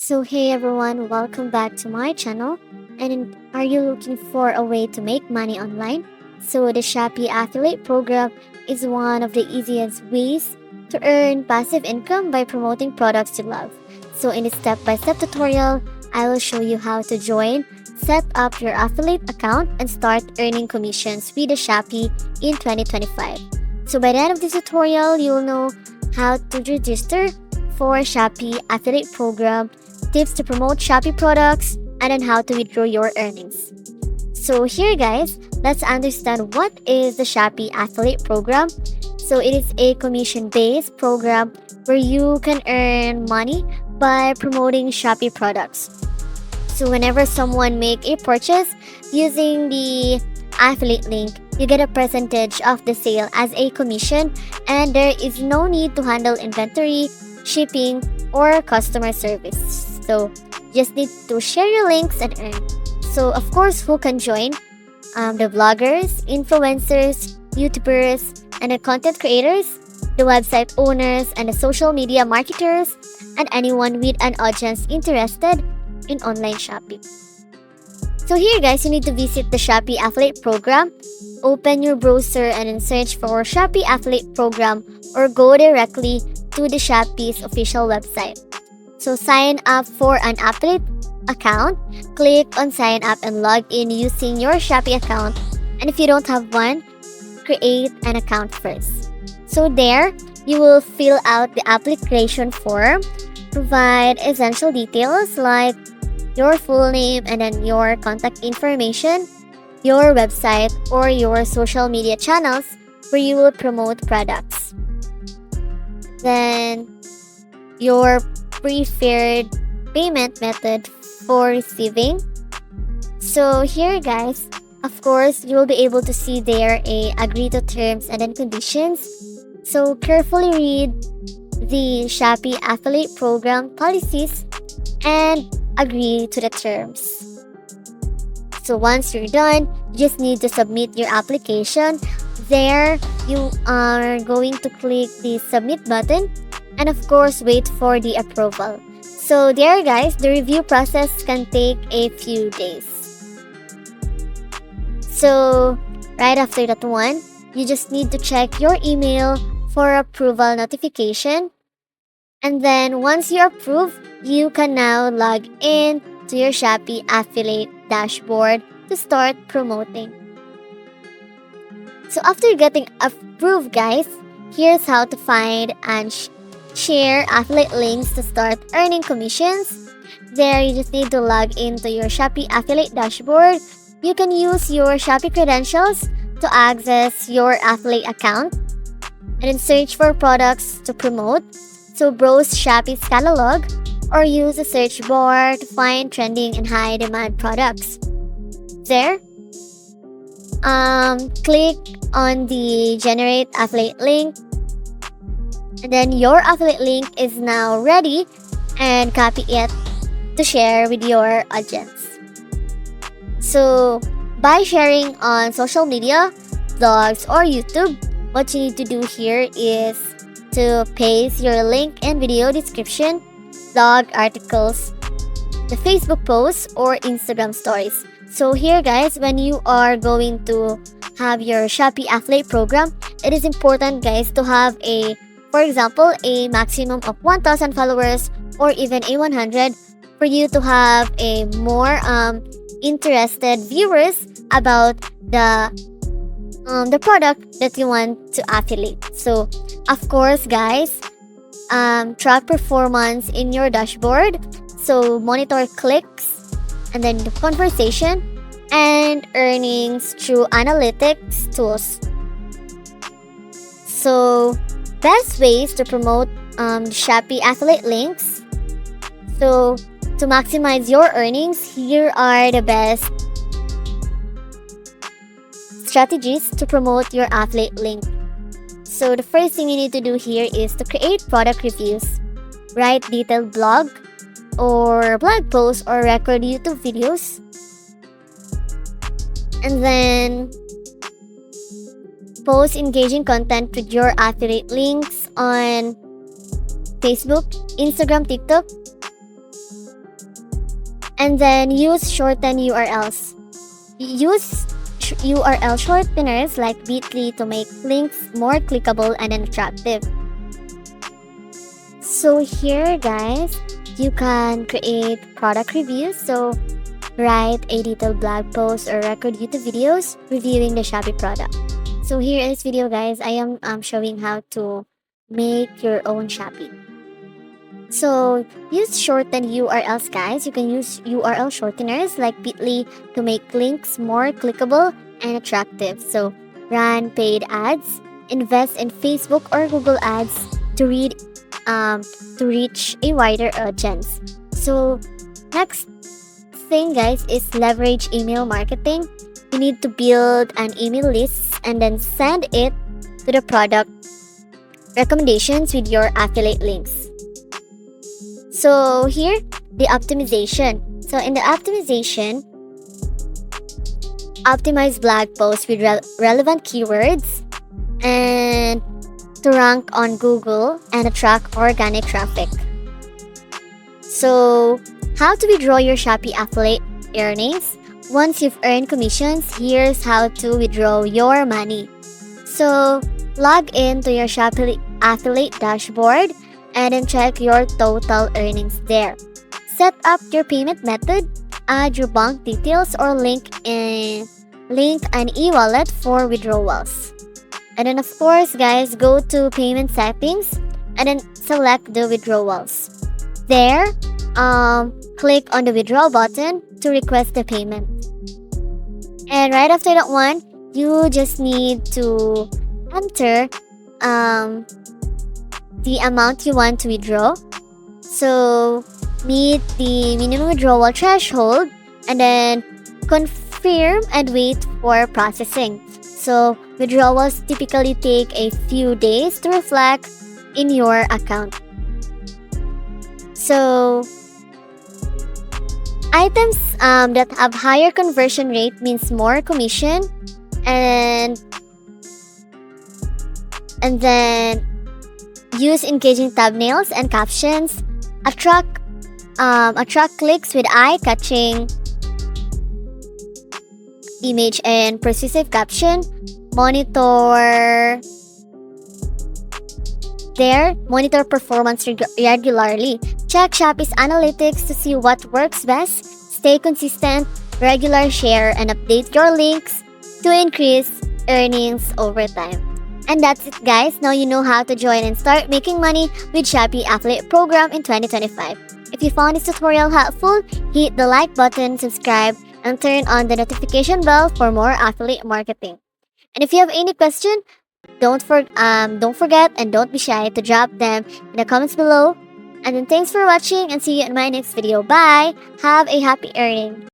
So, hey everyone, welcome back to my channel. And are you looking for a way to make money online? So, the Shopee affiliate program is one of the easiest ways to earn passive income by promoting products you love. So, in this step by step tutorial, I will show you how to join, set up your affiliate account, and start earning commissions with the Shopee in 2025. So, by the end of this tutorial, you'll know how to register for Shopee affiliate program, tips to promote Shopee products, and on how to withdraw your earnings. So here guys, let's understand what is the Shopee affiliate program. So it is a commission-based program where you can earn money by promoting Shopee products. So whenever someone make a purchase using the affiliate link, you get a percentage of the sale as a commission, and there is no need to handle inventory, shipping, or customer service. So just need to share your links and earn. So of course, who can join? The vloggers, influencers, YouTubers, and the content creators, the website owners, and the social media marketers, and anyone with an audience interested in online shopping. So here guys, you need to visit the Shopee affiliate program. Open your browser and then search for Shopee affiliate program, or go directly to the Shopee's official website. So sign up for an affiliate account. Click on sign up and log in using your Shopee account. And if you don't have one, create an account first. So there, you will fill out the application form, provide essential details like your full name and then your contact information, your website, or your social media channels where you will promote products. Then your preferred payment method for receiving. So here guys, of course, you will be able to see there a agree to terms and then conditions. So carefully read the Shopee affiliate program policies and agree to the terms. So once you're done, you just need to submit your application. There, you are going to click the submit button and of course wait for the approval. So there guys, the review process can take a few days. So right after that one, you just need to check your email for approval notification. And then once you approve, you can now log in to your Shopee affiliate dashboard to start promoting. So after getting approved guys, here's how to find and share affiliate links to start earning commissions. There, you just need to log into your Shopee affiliate dashboard. You can use your Shopee credentials to access your affiliate account and then search for products to promote. So browse Shopee's catalog or use a search bar to find trending and high demand products. There, click on the generate affiliate link, and then your affiliate link is now ready, and copy it to share with your audience. So by sharing on social media, blogs, or YouTube, what you need to do here is to paste your link and video description, blog articles, the Facebook posts, or Instagram stories. So here guys, when you are going to have your Shopee affiliate program, it is important guys to have for example, a maximum of 1,000 followers or even a 100 for you to have a more interested viewers about the product that you want to affiliate. So of course guys, track performance in your dashboard. So monitor clicks and then the conversation and earnings through analytics tools. So best ways to promote Shopee affiliate links. So to maximize your earnings, here are the best strategies to promote your affiliate link. So the first thing you need to do here is to create product reviews. Write detailed blog or blog posts or record YouTube videos. And then post engaging content with your affiliate links on Facebook, Instagram, TikTok, And then use shortened URLs. Use URL shorteners like bit.ly to make links more clickable and attractive. So here guys, you can create product reviews. So write a detailed blog post or record YouTube videos reviewing the Shopee product. So here in this video guys, I am showing how to make your own Shopee. So use shortened URLs guys. You can use URL shorteners like bit.ly to make links more clickable and attractive. So run paid ads, invest in Facebook or Google ads to reach a wider audience. So next thing guys is leverage email marketing. You need to build an email list and then send it to the product recommendations with your affiliate links. So here, the optimization. So in the optimization, optimize blog posts with relevant keywords and to rank on Google and attract organic traffic. So how to withdraw your Shopee affiliate earnings? Once you've earned commissions, here's how to withdraw your money. So log in to your Shopee affiliate dashboard and then check your total earnings there. Set up your payment method, add your bank details or link an e-wallet for withdrawals. And then of course guys, go to payment settings and then select the withdrawals. There, click on the withdraw button to request the payment. And right after that one, you just need to enter the amount you want to withdraw. So meet the minimum withdrawal threshold and then confirm and wait for processing. So withdrawals typically take a few days to reflect in your account. So items that have higher conversion rate means more commission and then use engaging thumbnails and captions, attract clicks with eye-catching image and persuasive caption. Monitor performance regularly. Check Shopee's analytics to see what works best. Stay consistent, regular share, and update your links to increase earnings over time. And that's it guys, now you know how to join and start making money with Shopee Affiliate Program in 2025. If you found this tutorial helpful, hit the like button, subscribe, and turn on the notification bell for more affiliate marketing. And if you have any question, don't forget and don't be shy to drop them in the comments below. And then thanks for watching and see you in my next video. Bye! Have a happy earning!